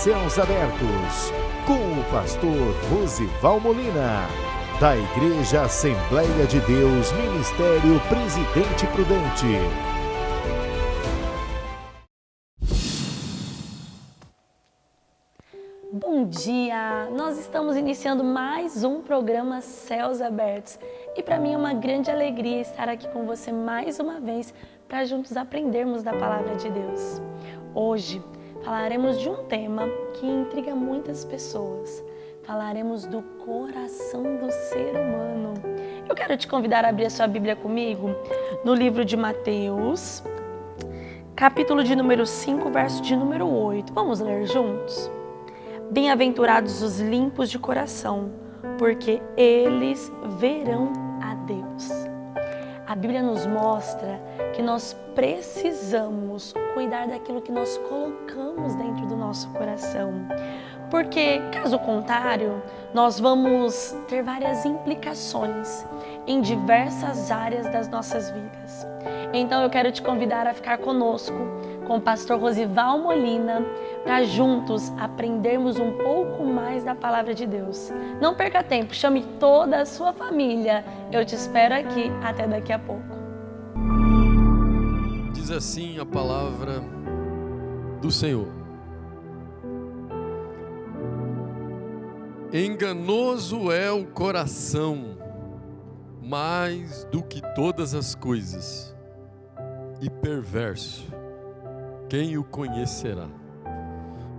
Céus Abertos, com o pastor Rosival Molina, da Igreja Assembleia de Deus, Ministério Presidente Prudente. Bom dia! Nós estamos iniciando mais um programa Céus Abertos e para mim é uma grande alegria estar aqui com você mais uma vez para juntos aprendermos da Palavra de Deus. Hoje falaremos de um tema que intriga muitas pessoas. Falaremos do coração do ser humano. Eu quero te convidar a abrir a sua Bíblia comigo no livro de Mateus, capítulo de número 5, verso de número 8. Vamos ler juntos? Bem-aventurados os limpos de coração, porque eles verão a Deus. A Bíblia nos mostra que nós precisamos cuidar daquilo que nós colocamos dentro do nosso coração. Porque, caso contrário, nós vamos ter várias implicações em diversas áreas das nossas vidas. Então eu quero te convidar a ficar conosco, com o pastor Rosival Molina, para juntos aprendermos um pouco mais da Palavra de Deus. Não perca tempo, chame toda a sua família. Eu te espero aqui, até daqui a pouco. Diz assim a palavra do Senhor: enganoso é o coração, mais do que todas as coisas, e perverso, quem o conhecerá?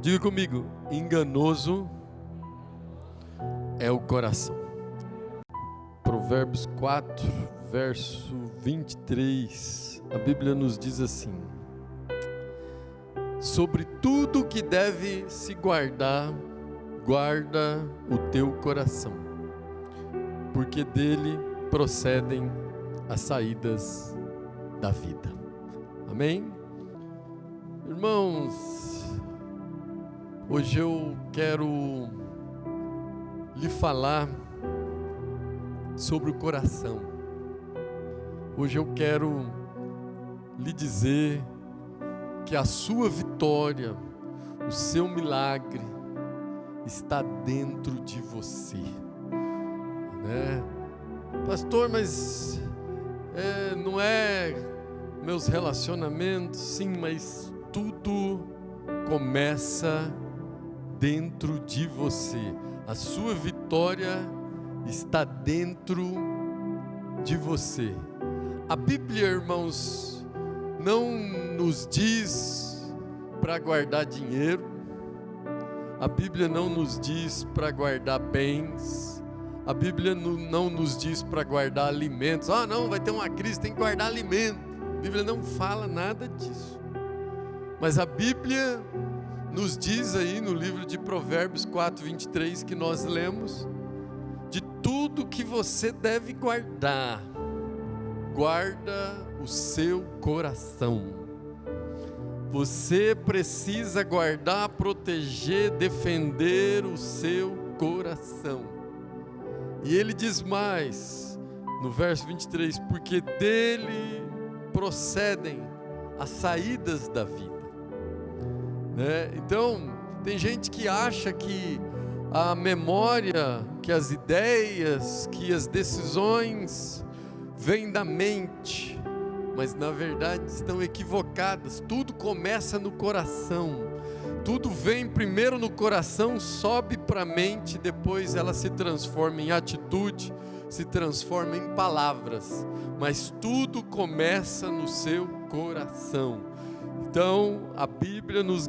Diga comigo: enganoso é o coração. Provérbios 4, verso 23, a Bíblia nos diz assim: sobre tudo que deve se guardar, guarda o teu coração, porque dele procedem as saídas da vida. Amém? Irmãos, hoje eu quero lhe falar sobre o coração. Hoje eu quero lhe dizer que a sua vitória, o seu milagre está dentro de você, né? Pastor, mas não é meus relacionamentos? Sim, mas tudo começa dentro de você. A sua vitória está dentro de você. A Bíblia, irmãos, não nos diz para guardar dinheiro. A Bíblia não nos diz para guardar bens. A Bíblia não nos diz para guardar alimentos. Não, vai ter uma crise, tem que guardar alimento. A Bíblia não fala nada disso. Mas a Bíblia nos diz aí no livro de Provérbios 4, 23, que nós lemos, de tudo que você deve guardar, guarda o seu coração. Você precisa guardar, proteger, defender o seu coração. E ele diz mais, no verso 23, porque dele procedem as saídas da vida, né? Então, tem gente que acha que a memória, que as ideias, que as decisões vêm da mente, mas na verdade estão equivocadas. Tudo começa no coração, tudo vem primeiro no coração, sobe para a mente, depois ela se transforma em atitude, se transforma em palavras, mas tudo começa no seu coração. Então a Bíblia nos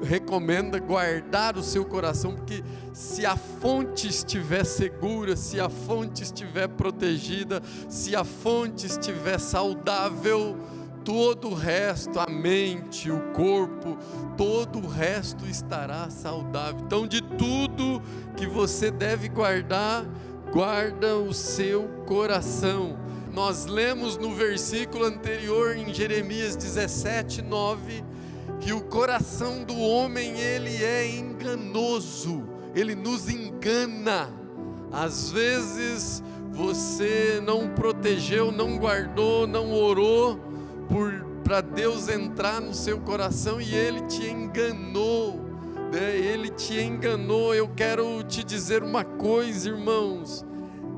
recomenda guardar o seu coração, porque se a fonte estiver segura, se a fonte estiver protegida, se a fonte estiver saudável, todo o resto, a mente, o corpo, todo o resto estará saudável. Então, de tudo que você deve guardar, guarda o seu coração. Nós lemos no versículo anterior, em Jeremias 17, 9, que o coração do homem, ele é enganoso, ele nos engana. Às vezes você não protegeu, não guardou, não orou para Deus entrar no seu coração e ele te enganou. Ele te enganou. Eu quero te dizer uma coisa, irmãos,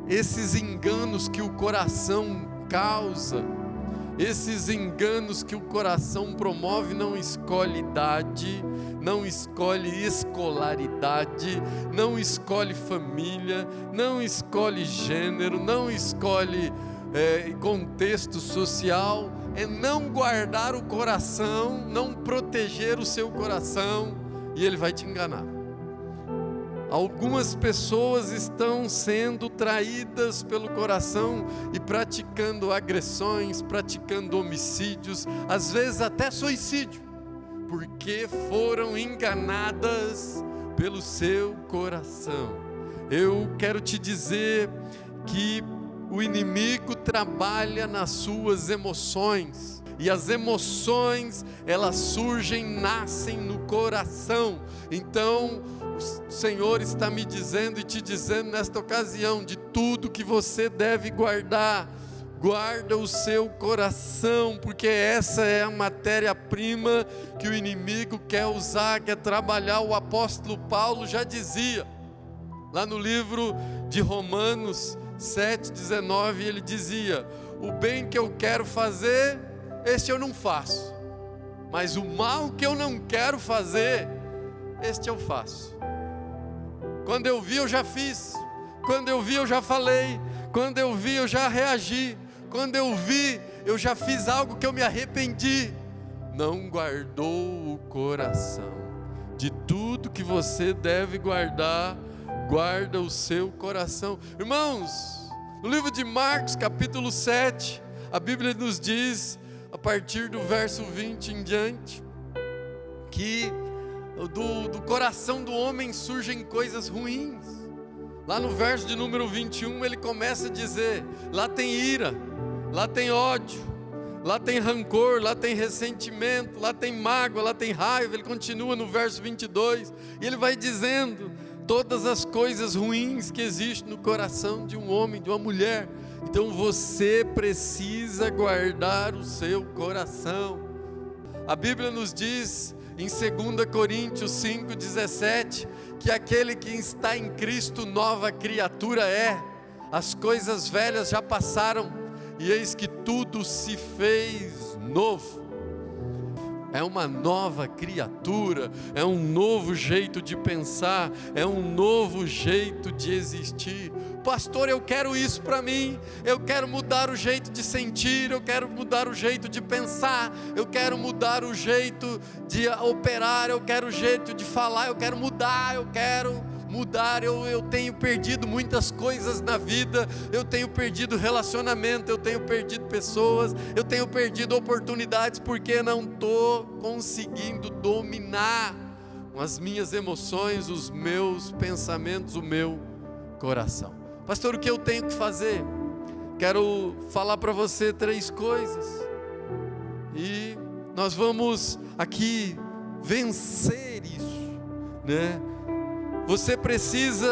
esses enganos que o coração causa, esses enganos que o coração promove, não escolhe idade, não escolhe escolaridade, não escolhe família, não escolhe gênero, não escolhe contexto social. É não guardar o coração, não proteger o seu coração, e ele vai te enganar. Algumas pessoas estão sendo traídas pelo coração e praticando agressões, praticando homicídios, às vezes até suicídio, porque foram enganadas pelo seu coração. Eu quero te dizer que o inimigo trabalha nas suas emoções, e as emoções, elas surgem, nascem no coração. Então, o Senhor está me dizendo e te dizendo nesta ocasião, de tudo que você deve guardar, guarda o seu coração, porque essa é a matéria-prima que o inimigo quer usar, quer trabalhar. O apóstolo Paulo já dizia, lá no livro de Romanos 7,19, ele dizia: o bem que eu quero fazer, este eu não faço, mas o mal que eu não quero fazer, este eu faço. Quando eu vi, eu já fiz. Quando eu vi, eu já falei. Quando eu vi, eu já reagi. Quando eu vi, eu já fiz algo que eu me arrependi. Não guardou o coração. De tudo que você deve guardar, guarda o seu coração. Irmãos, no livro de Marcos, capítulo 7, a Bíblia nos diz, a partir do verso 20 em diante, que do coração do homem surgem coisas ruins. Lá no verso de número 21, ele começa a dizer: lá tem ira, lá tem ódio, lá tem rancor, lá tem ressentimento, lá tem mágoa, lá tem raiva. Ele continua no verso 22, e ele vai dizendo todas as coisas ruins que existem no coração de um homem, de uma mulher. Então você precisa guardar o seu coração. A Bíblia nos diz em 2 Coríntios 5,17, que aquele que está em Cristo nova criatura é. As coisas velhas já passaram, e eis que tudo se fez novo. É uma nova criatura, é um novo jeito de pensar, é um novo jeito de existir. Pastor, eu quero isso para mim, eu quero mudar o jeito de sentir, eu quero mudar o jeito de pensar, eu quero mudar o jeito de operar, eu quero o jeito de falar, eu quero mudar, eu tenho perdido muitas coisas na vida, eu tenho perdido relacionamento, eu tenho perdido pessoas, eu tenho perdido oportunidades, porque não estou conseguindo dominar as minhas emoções, os meus pensamentos, o meu coração. Pastor, o que eu tenho que fazer? Quero falar para você 3 coisas, e nós vamos aqui vencer isso, né? Você precisa,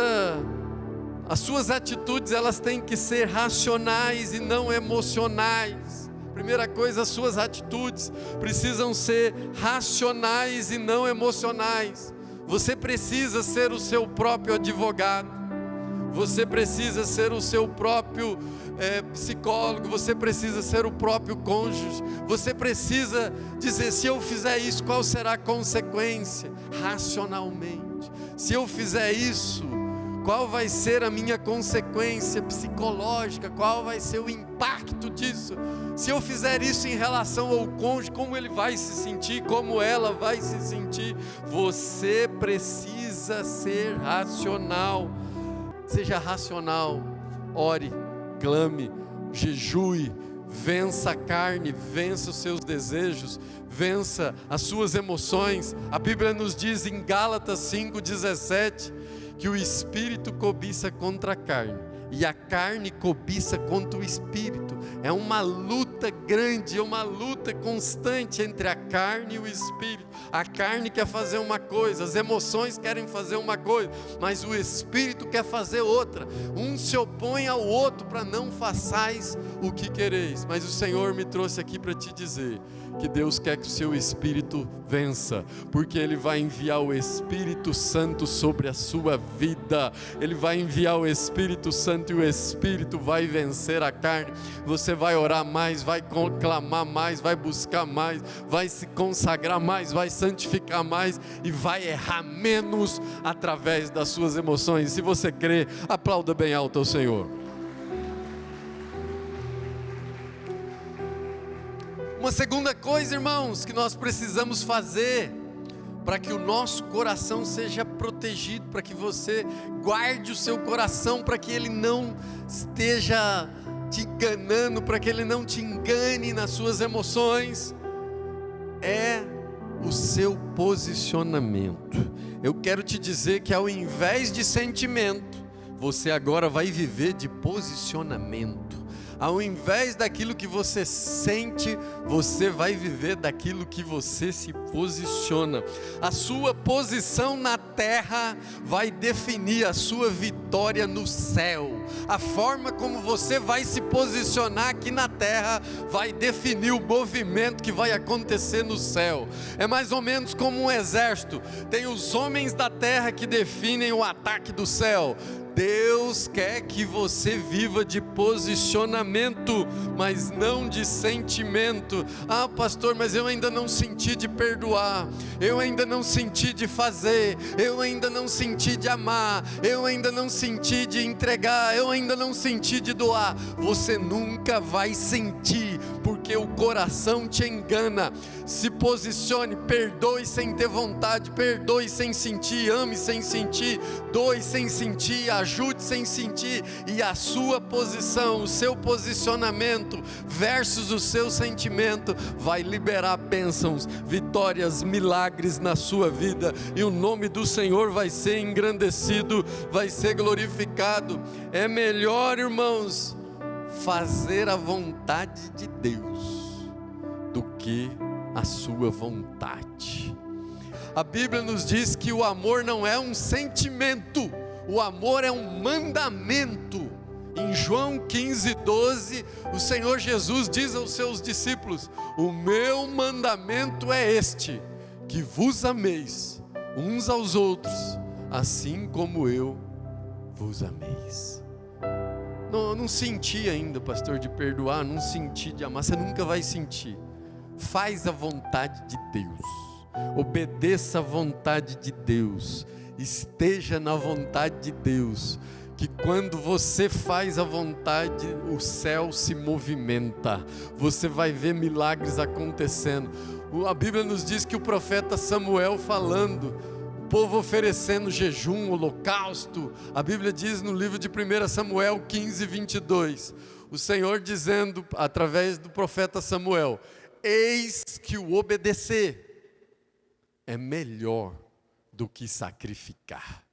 as suas atitudes, elas têm que ser racionais e não emocionais. Primeira coisa, as suas atitudes precisam ser racionais e não emocionais. Você precisa ser o seu próprio advogado, você precisa ser o seu próprio psicólogo, você precisa ser o próprio cônjuge, você precisa dizer: se eu fizer isso, qual será a consequência? Racionalmente. Se eu fizer isso, qual vai ser a minha consequência psicológica? Qual vai ser o impacto disso? Se eu fizer isso em relação ao cônjuge, como ele vai se sentir? Como ela vai se sentir? Você precisa ser racional. Seja racional. Ore, clame, jejue, vença a carne, vença os seus desejos, vença as suas emoções. A Bíblia nos diz em Gálatas 5,17 que o espírito cobiça contra a carne, e a carne cobiça contra o espírito. É uma luta grande, é uma luta constante entre a carne e o espírito. A carne quer fazer uma coisa, as emoções querem fazer uma coisa, mas o espírito quer fazer outra. Um se opõe ao outro para não façais o que quereis. Mas o Senhor me trouxe aqui para te dizer que Deus quer que o seu espírito vença, porque Ele vai enviar o Espírito Santo sobre a sua vida. Ele vai enviar o Espírito Santo e o Espírito vai vencer a carne. Você vai orar mais, vai clamar mais, vai buscar mais, vai se consagrar mais, vai santificar mais e vai errar menos através das suas emoções. Se você crê, aplauda bem alto ao Senhor. Uma segunda coisa, irmãos, que nós precisamos fazer para que o nosso coração seja protegido, para que você guarde o seu coração, para que ele não esteja te enganando, para que ele não te engane nas suas emoções, é o seu posicionamento. Eu quero te dizer que ao invés de sentimento, você agora vai viver de posicionamento. Ao invés daquilo que você sente, você vai viver daquilo que você se posiciona. A sua posição na terra vai definir a sua vitória no céu. A forma como você vai se posicionar aqui na terra vai definir o movimento que vai acontecer no céu. É mais ou menos como um exército. Tem os homens da terra que definem o ataque do céu. Deus quer que você viva de posicionamento, mas não de sentimento. Ah, pastor, mas eu ainda não senti de perdoar, eu ainda não senti de fazer, eu ainda não senti de amar, eu ainda não senti de entregar, eu ainda não senti de doar. Você nunca vai sentir, porque o coração te engana. Se posicione, perdoe sem ter vontade, perdoe sem sentir, ame sem sentir, doe sem sentir, ajude sem sentir, e a sua posição, o seu posicionamento versus o seu sentimento vai liberar bênçãos, vitórias, milagres na sua vida, e o nome do Senhor vai ser engrandecido, vai ser glorificado. É melhor, irmãos, fazer a vontade de Deus do que a sua vontade. A Bíblia nos diz que o amor não é um sentimento, o amor é um mandamento. Em João 15:12, o Senhor Jesus diz aos seus discípulos: o meu mandamento é este, que vos ameis uns aos outros, assim como eu vos ameis. Não senti ainda, pastor, de perdoar, não senti de amar. Você nunca vai sentir. Faz a vontade de Deus, obedeça a vontade de Deus, esteja na vontade de Deus, que quando você faz a vontade, o céu se movimenta, você vai ver milagres acontecendo. A Bíblia nos diz que o profeta Samuel falando, o povo oferecendo jejum, holocausto, a Bíblia diz no livro de 1 Samuel 15:22, o Senhor dizendo através do profeta Samuel: eis que o obedecer é melhor do que sacrificar.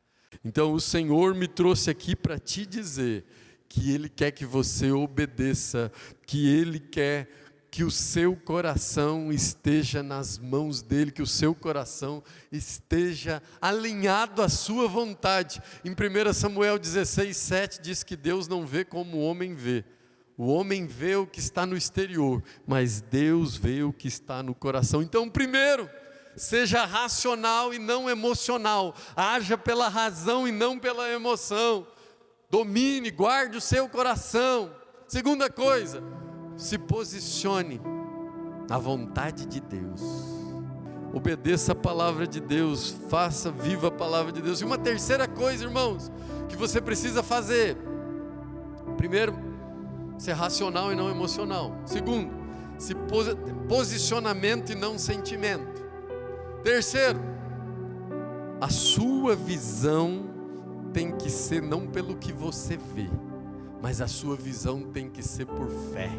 Então o Senhor me trouxe aqui para te dizer que Ele quer que você obedeça, que Ele quer que o seu coração esteja nas mãos dEle, que o seu coração esteja alinhado à sua vontade. Em 1 Samuel 16:7 diz que Deus não vê como o homem vê. O homem vê o que está no exterior, mas Deus vê o que está no coração. Então, primeiro, seja racional e não emocional. Haja pela razão e não pela emoção. Domine, guarde o seu coração. Segunda coisa, se posicione na vontade de Deus. Obedeça a palavra de Deus, faça viva a palavra de Deus. E uma terceira coisa, irmãos, que você precisa fazer. Primeiro, ser racional e não emocional. Segundo, posicionamento e não sentimento. Terceiro, a sua visão tem que ser não pelo que você vê, mas a sua visão tem que ser por fé.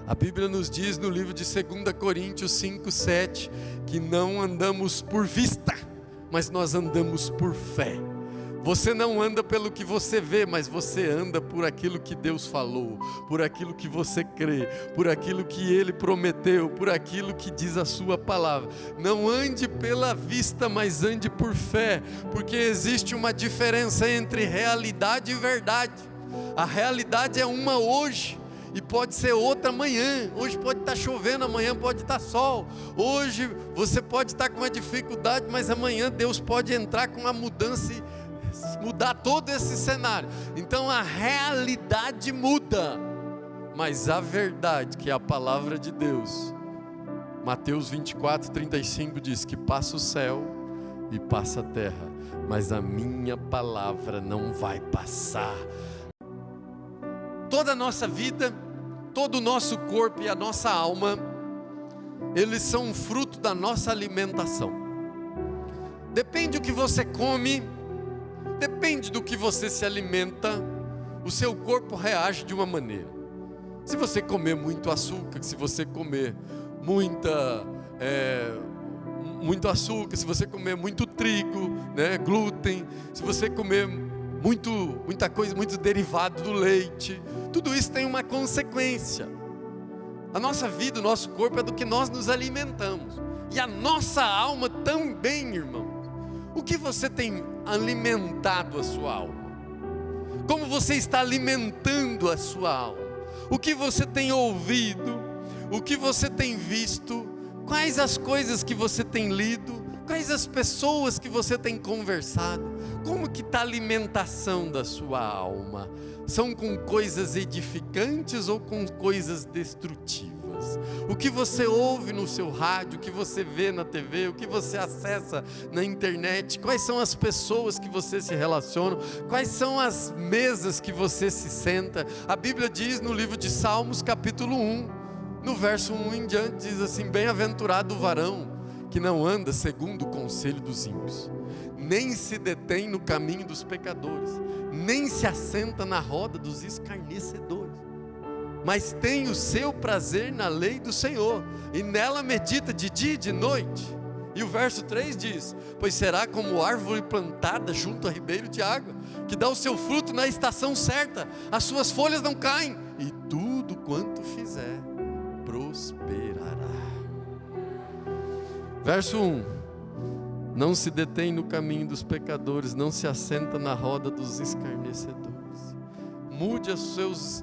A Bíblia nos diz no livro de 2 Coríntios 5:7 que não andamos por vista, mas nós andamos por fé. Você não anda pelo que você vê, mas você anda por aquilo que Deus falou, por aquilo que você crê, por aquilo que Ele prometeu, por aquilo que diz a sua palavra. Não ande pela vista, mas ande por fé, porque existe uma diferença entre realidade e verdade. A realidade é uma hoje, e pode ser outra amanhã. Hoje pode estar chovendo, amanhã pode estar sol. Hoje você pode estar com uma dificuldade, mas amanhã Deus pode entrar com uma mudança e mudar todo esse cenário. Então a realidade muda, mas a verdade, que é a palavra de Deus, Mateus 24:35 diz que passa o céu e passa a terra, mas a minha palavra não vai passar. Toda a nossa vida, todo o nosso corpo e a nossa alma, eles são um fruto da nossa alimentação. Depende do que você come, depende do que você se alimenta, o seu corpo reage de uma maneira. Se você comer muito açúcar, se você comer muito açúcar, se você comer muito trigo, glúten, se você comer muita coisa, muito derivado do leite, tudo isso tem uma consequência. A nossa vida, o nosso corpo é do que nós nos alimentamos, e a nossa alma também, irmão. O que você tem alimentado a sua alma? Como você está alimentando a sua alma? O que você tem ouvido? O que você tem visto? Quais as coisas que você tem lido? Quais as pessoas que você tem conversado? Como que está a alimentação da sua alma? São com coisas edificantes ou com coisas destrutivas? O que você ouve no seu rádio, o que você vê na TV, o que você acessa na internet, quais são as pessoas que você se relaciona, quais são as mesas que você se senta? A Bíblia diz no livro de Salmos, capítulo 1, no verso 1 em diante, diz assim: bem-aventurado o varão que não anda segundo o conselho dos ímpios, nem se detém no caminho dos pecadores, nem se assenta na roda dos escarnecedores, mas tem o seu prazer na lei do Senhor, e nela medita de dia e de noite. E o verso 3 diz: pois será como árvore plantada junto a ribeiro de água, que dá o seu fruto na estação certa, as suas folhas não caem, e tudo quanto fizer prosperará. Verso 1: não se detém no caminho dos pecadores, não se assenta na roda dos escarnecedores. Mude as suas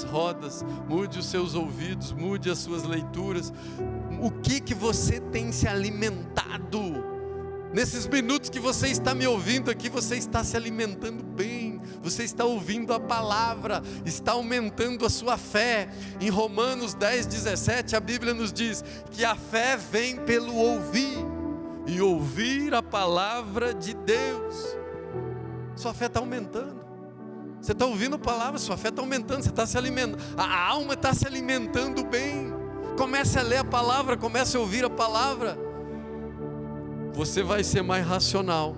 rodas, mude os seus ouvidos, mude as suas leituras. O que você tem se alimentado? Nesses minutos que você está me ouvindo aqui, você está se alimentando bem, você está ouvindo a palavra, está aumentando a sua fé. Em Romanos 10:17 a Bíblia nos diz que a fé vem pelo ouvir, e ouvir a palavra de Deus. Sua fé está aumentando. Você está ouvindo a palavra, sua fé está aumentando, você está se alimentando, a alma está se alimentando bem. Comece a ler a palavra, comece a ouvir a palavra. Você vai ser mais racional,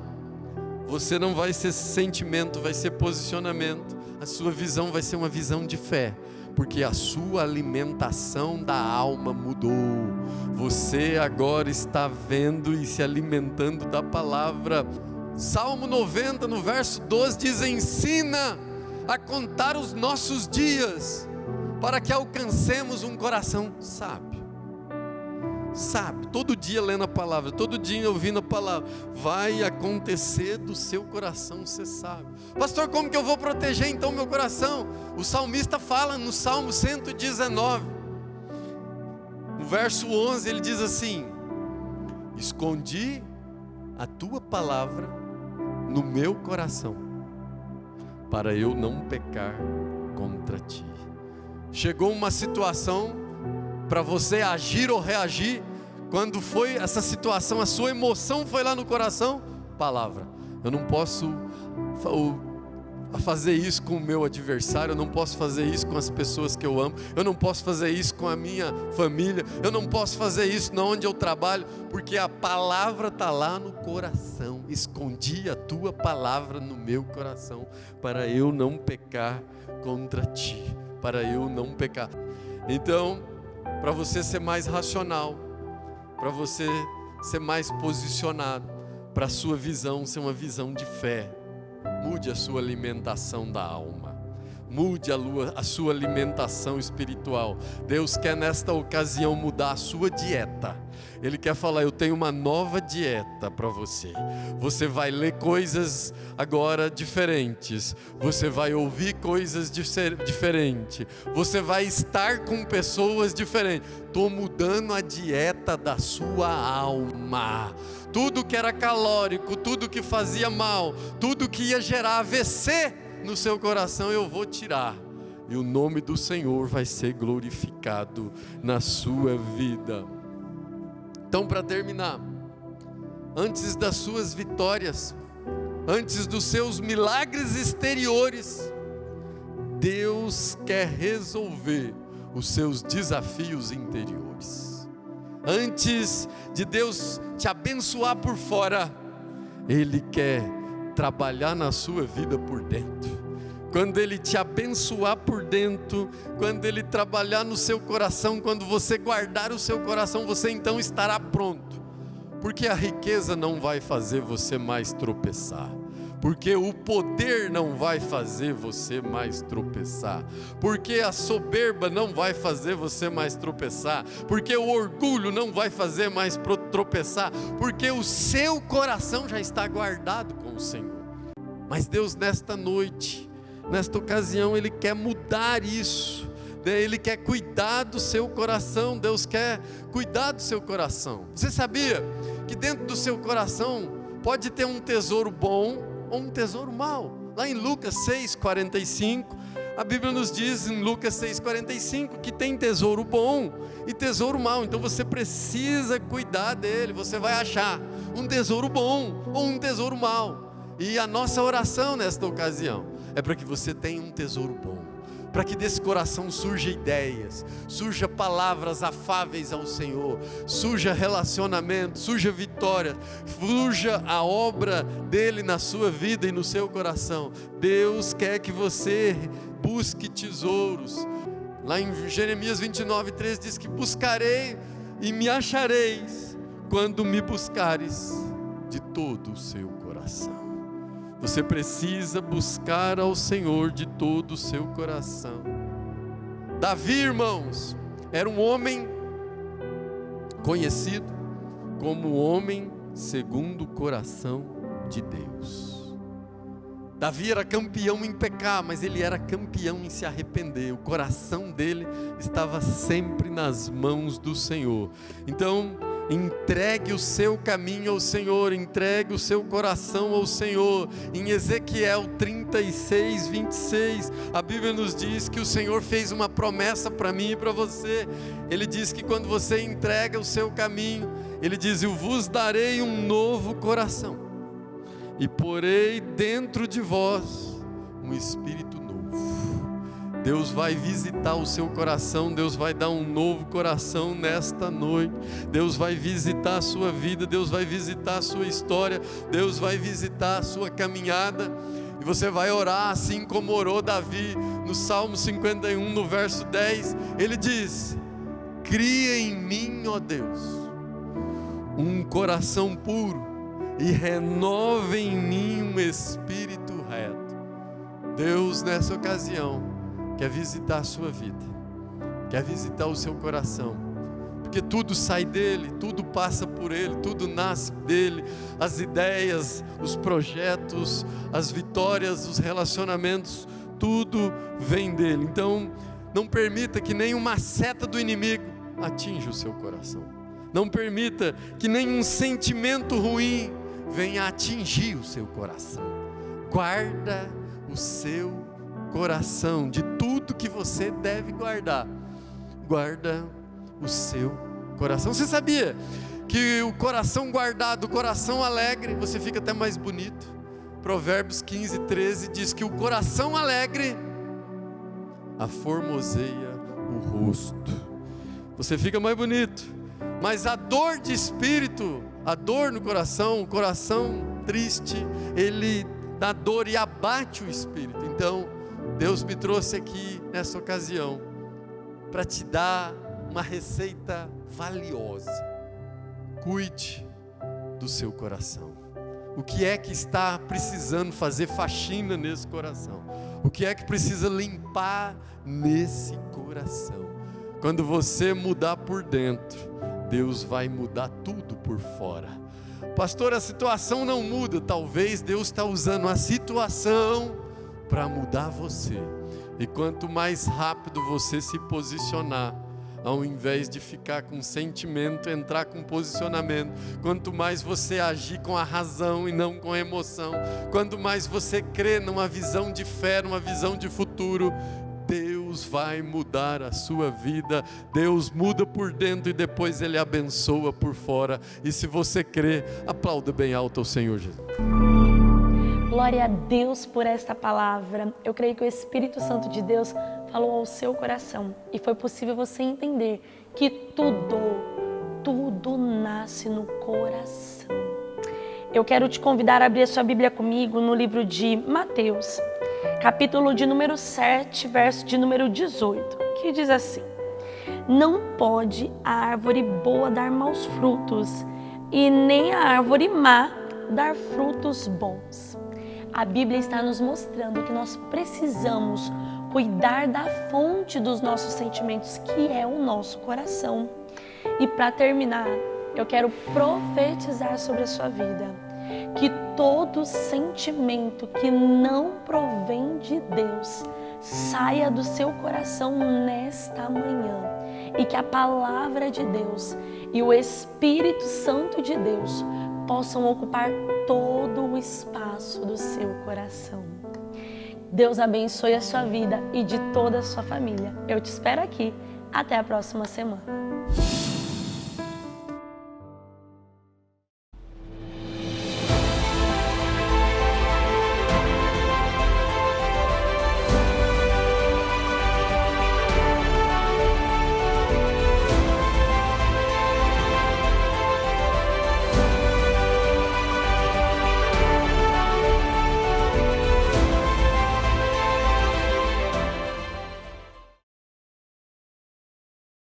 você não vai ser sentimento, vai ser posicionamento. A sua visão vai ser uma visão de fé, porque a sua alimentação da alma mudou. Você agora está vendo e se alimentando da palavra. Salmo 90 no verso 12 diz: ensina a contar os nossos dias, para que alcancemos um coração sábio. Todo dia lendo a palavra, todo dia ouvindo a palavra, vai acontecer do seu coração ser sábio. Pastor, como que eu vou proteger então meu coração? O salmista fala no Salmo 119, no verso 11, ele diz assim: escondi a tua palavra no meu coração, para eu não pecar contra ti. Chegou uma situação para você agir ou reagir. Quando foi essa situação, a sua emoção foi lá no coração, palavra. Eu não posso fazer isso com o meu adversário, eu não posso fazer isso com as pessoas que eu amo, eu não posso fazer isso com a minha família, eu não posso fazer isso onde eu trabalho, porque a palavra está lá no coração. Escondi a tua palavra no meu coração, para eu não pecar contra ti, para eu não pecar. Então, para você ser mais racional, para você ser mais posicionado, para a sua visão ser uma visão de fé, mude a sua alimentação da alma. Mude a sua alimentação espiritual. Deus quer nesta ocasião mudar a sua dieta. Ele quer falar: eu tenho uma nova dieta para você. Você vai ler coisas agora diferentes. Você vai ouvir coisas diferentes. Você vai estar com pessoas diferentes. Estou mudando a dieta da sua alma. Tudo que era calórico, tudo que fazia mal, tudo que ia gerar AVC no seu coração, eu vou tirar. E o nome do Senhor vai ser glorificado na sua vida. Então, para terminar, antes das suas vitórias, antes dos seus milagres exteriores, Deus quer resolver os seus desafios interiores. Antes de Deus te abençoar por fora, Ele quer trabalhar na sua vida por dentro. Quando Ele te abençoar por dentro, quando Ele trabalhar no seu coração, quando você guardar o seu coração, você então estará pronto. Porque a riqueza não vai fazer você mais tropeçar. Porque o poder não vai fazer você mais tropeçar. Porque a soberba não vai fazer você mais tropeçar. Porque o orgulho não vai fazer mais tropeçar. Porque o seu coração já está guardado com o Senhor. Mas Deus, nesta noite, nesta ocasião, Ele quer mudar isso. Ele quer cuidar do seu coração. Deus quer cuidar do seu coração. Você sabia que dentro do seu coração pode ter um tesouro bom ou um tesouro mau? Lá em Lucas 6,45, a Bíblia nos diz em Lucas 6,45 que tem tesouro bom e tesouro mau. Então você precisa cuidar dele. Você vai achar um tesouro bom ou um tesouro mau. E a nossa oração nesta ocasião é para que você tenha um tesouro bom, para que desse coração surja ideias, surja palavras afáveis ao Senhor, surja relacionamento, surja vitória, surja a obra dele na sua vida e no seu coração. Deus quer que você busque tesouros. Lá em Jeremias 29:3 diz que buscarei e me achareis quando me buscares de todo o seu coração. Você precisa buscar ao Senhor de todo o seu coração. Davi, irmãos, era um homem conhecido como o homem segundo o coração de Deus. Davi era campeão em pecar, mas ele era campeão em se arrepender. O coração dele estava sempre nas mãos do Senhor. Então, entregue o seu caminho ao Senhor, entregue o seu coração ao Senhor. Em Ezequiel 36:26, a Bíblia nos diz que o Senhor fez uma promessa para mim e para você. Ele diz que quando você entrega o seu caminho, Ele diz: eu vos darei um novo coração e porei dentro de vós um espírito novo. Deus vai visitar o seu coração, Deus vai dar um novo coração nesta noite. Deus vai visitar a sua vida, Deus vai visitar a sua história, Deus vai visitar a sua caminhada. E você vai orar assim como orou Davi no Salmo 51, no verso 10. Ele diz: cria em mim, ó Deus, um coração puro e renova em mim um espírito reto. Deus, nessa ocasião, quer visitar a sua vida, quer visitar o seu coração, porque tudo sai dele, tudo passa por ele, tudo nasce dele, as ideias, os projetos, as vitórias, os relacionamentos, tudo vem dele. Então, não permita que nenhuma seta do inimigo atinja o seu coração, não permita que nenhum sentimento ruim venha atingir o seu coração. Guarda o seu coração. De tudo que você deve guardar, guarda o seu coração. Você sabia que o coração guardado, o coração alegre, você fica até mais bonito? Provérbios 15:13 diz que o coração alegre aformoseia o rosto. Você fica mais bonito. Mas a dor de espírito, a dor no coração, o coração triste, ele dá dor e abate o espírito. Então, Deus me trouxe aqui nessa ocasião para te dar uma receita valiosa. Cuide do seu coração. O que é que está precisando fazer faxina nesse coração? O que é que precisa limpar nesse coração? Quando você mudar por dentro, Deus vai mudar tudo por fora. Pastor, a situação não muda. Talvez Deus está usando a situação para mudar você. E quanto mais rápido você se posicionar, ao invés de ficar com sentimento, entrar com posicionamento, quanto mais você agir com a razão e não com a emoção, quanto mais você crê numa visão de fé, numa visão de futuro, Deus vai mudar a sua vida. Deus muda por dentro e depois Ele abençoa por fora. E se você crê, aplauda bem alto ao Senhor Jesus. Glória a Deus por esta palavra. Eu creio que o Espírito Santo de Deus falou ao seu coração e foi possível você entender que tudo nasce no coração. Eu quero te convidar a abrir a sua Bíblia comigo no livro de Mateus, capítulo de número 7, verso de número 18, que diz assim: não pode a árvore boa dar maus frutos e nem a árvore má dar frutos bons. A Bíblia está nos mostrando que nós precisamos cuidar da fonte dos nossos sentimentos, que é o nosso coração. E para terminar, eu quero profetizar sobre a sua vida, que todo sentimento que não provém de Deus saia do seu coração nesta manhã, e que a palavra de Deus e o Espírito Santo de Deus possam ocupar todo o espaço do seu coração. Deus abençoe a sua vida e de toda a sua família. Eu te espero aqui. Até a próxima semana.